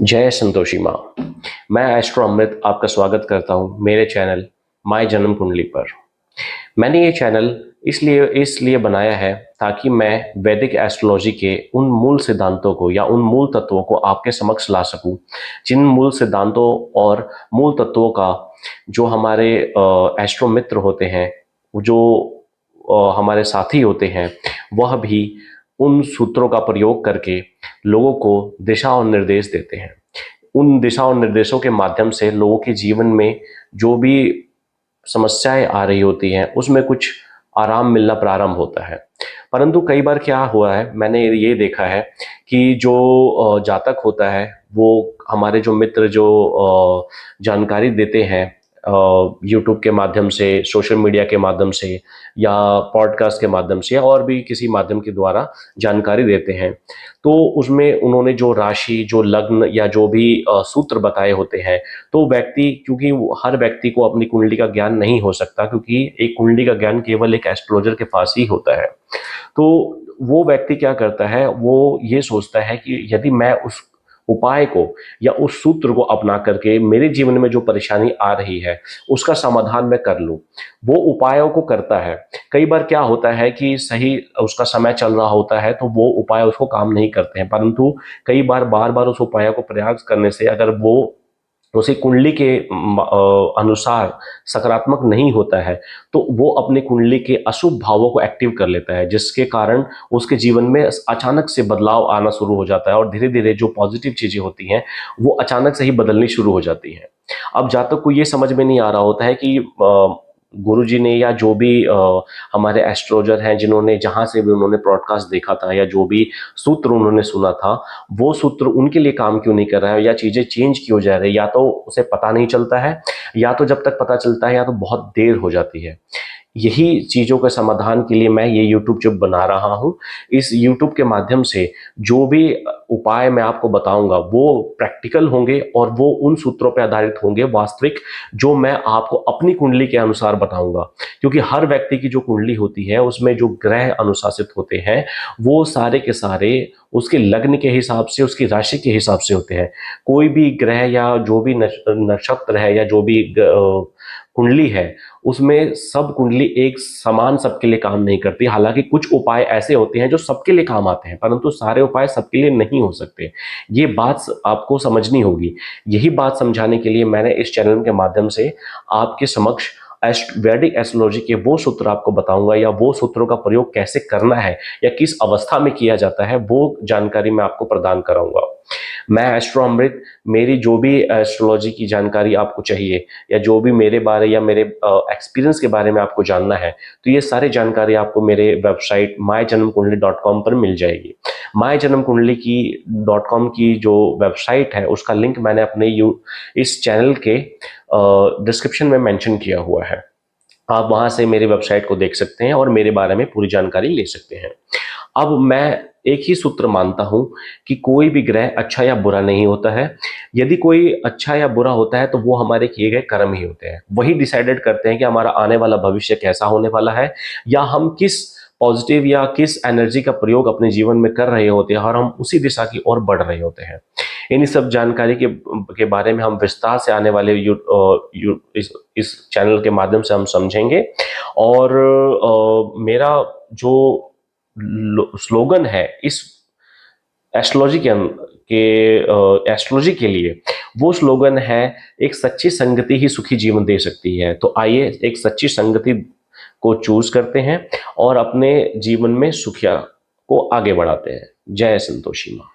जय संतोषी माँ। मैं एस्ट्रो अमृत आपका स्वागत करता हूँ मेरे चैनल माय जन्म कुंडली पर। मैंने ये चैनल इसलिए इसलिए बनाया है ताकि मैं वैदिक एस्ट्रोलॉजी के उन मूल सिद्धांतों को या उन मूल तत्वों को आपके समक्ष ला सकूं, जिन मूल सिद्धांतों और मूल तत्वों का जो हमारे एस्ट्रो मित्र होते हैं, जो हमारे साथी होते हैं, वह भी उन सूत्रों का प्रयोग करके लोगों को दिशा और निर्देश देते हैं। उन दिशा और निर्देशों के माध्यम से लोगों के जीवन में जो भी समस्याएं आ रही होती हैं उसमें कुछ आराम मिलना प्रारंभ होता है। परंतु कई बार क्या हुआ है, मैंने ये देखा है कि जो जातक होता है वो हमारे जो मित्र जो जानकारी देते हैं यूट्यूब के माध्यम से, सोशल मीडिया के माध्यम से या पॉडकास्ट के माध्यम से या और भी किसी माध्यम के द्वारा जानकारी देते हैं, तो उसमें उन्होंने जो राशि, जो लग्न या जो भी सूत्र बताए होते हैं, तो व्यक्ति, क्योंकि हर व्यक्ति को अपनी कुंडली का ज्ञान नहीं हो सकता, क्योंकि एक कुंडली का ज्ञान केवल एक एस्ट्रोलॉजर के पास ही होता है। तो वो व्यक्ति क्या करता है, वो ये सोचता है कि यदि मैं उस उपाय को या उस सूत्र को अपना करके मेरे जीवन में जो परेशानी आ रही है उसका समाधान मैं कर लूं, वो उपायों को करता है। कई बार क्या होता है कि सही उसका समय चल रहा होता है तो वो उपाय उसको काम नहीं करते हैं, परंतु कई बार बार बार उस उपाय को प्रयास करने से अगर वो उसी कुंडली के अनुसार सकारात्मक नहीं होता है तो वो अपनी कुंडली के अशुभ भावों को एक्टिव कर लेता है, जिसके कारण उसके जीवन में अचानक से बदलाव आना शुरू हो जाता है और धीरे धीरे जो पॉजिटिव चीजें होती हैं वो अचानक से ही बदलनी शुरू हो जाती हैं। अब जातक को ये समझ में नहीं आ रहा होता है कि गुरुजी ने या जो भी हमारे एस्ट्रोलॉजर हैं जिन्होंने जहां से भी उन्होंने ब्रॉडकास्ट देखा था या जो भी सूत्र उन्होंने सुना था, वो सूत्र उनके लिए काम क्यों नहीं कर रहा है या चीजें चेंज क्यों जा रही है, या तो उसे पता नहीं चलता है या तो जब तक पता चलता है या तो बहुत देर हो जाती है। यही चीज़ों के समाधान के लिए मैं ये यूट्यूब जो बना रहा हूँ, इस यूट्यूब के माध्यम से जो भी उपाय मैं आपको बताऊंगा वो प्रैक्टिकल होंगे और वो उन सूत्रों पर आधारित होंगे वास्तविक, जो मैं आपको अपनी कुंडली के अनुसार बताऊंगा। क्योंकि हर व्यक्ति की जो कुंडली होती है उसमें जो ग्रह अनुशासित होते हैं वो सारे के सारे उसके लग्न के हिसाब से, उसकी राशि के हिसाब से होते हैं। कोई भी ग्रह या जो भी नक्षत्र है या जो भी कुंडली है, उसमें सब कुंडली एक समान सबके लिए काम नहीं करती। हालांकि कुछ उपाय ऐसे होते हैं जो सबके लिए काम आते हैं, परंतु सारे उपाय सबके लिए नहीं हो सकते। ये बात आपको समझनी होगी। यही बात समझाने के लिए मैंने इस चैनल के माध्यम से आपके समक्ष वैदिक एस्ट्रोलॉजी के वो सूत्र आपको बताऊंगा या वो सूत्रों का प्रयोग कैसे करना है या किस अवस्था में किया जाता है, वो जानकारी मैं आपको प्रदान कराऊंगा। मैं एस्ट्रो अमृत, मेरी जो भी एस्ट्रोलॉजी की जानकारी आपको चाहिए या जो भी मेरे बारे या मेरे एक्सपीरियंस के बारे में आपको जानना है, तो ये सारी जानकारी आपको मेरे वेबसाइट myjanamkundli.com पर मिल जाएगी। myjanamkundli.com की जो वेबसाइट है उसका लिंक मैंने अपने इस चैनल के डिस्क्रिप्शन में मेंशन किया हुआ है। आप वहां से मेरी वेबसाइट को देख सकते हैं और मेरे बारे में पूरी जानकारी ले सकते हैं। अब मैं एक ही सूत्र मानता हूं कि कोई भी ग्रह अच्छा या बुरा नहीं होता है। यदि कोई अच्छा या बुरा होता है तो वो हमारे किए गए कर्म ही होते हैं। वही डिसाइडेड करते हैं कि हमारा आने वाला भविष्य कैसा होने वाला है या हम किस पॉजिटिव या किस एनर्जी का प्रयोग अपने जीवन में कर रहे होते हैं और हम उसी दिशा की ओर बढ़ रहे होते हैं। इन सब जानकारी के बारे में हम विस्तार से आने वाले इस चैनल के माध्यम से हम समझेंगे। और मेरा जो स्लोगन है इस एस्ट्रोलॉजी एस्ट्रोलॉजी के लिए, वो स्लोगन है, एक सच्ची संगति ही सुखी जीवन दे सकती है। तो आइए एक सच्ची संगति को चूज करते हैं और अपने जीवन में सुखिया को आगे बढ़ाते हैं। जय संतोषी माँ।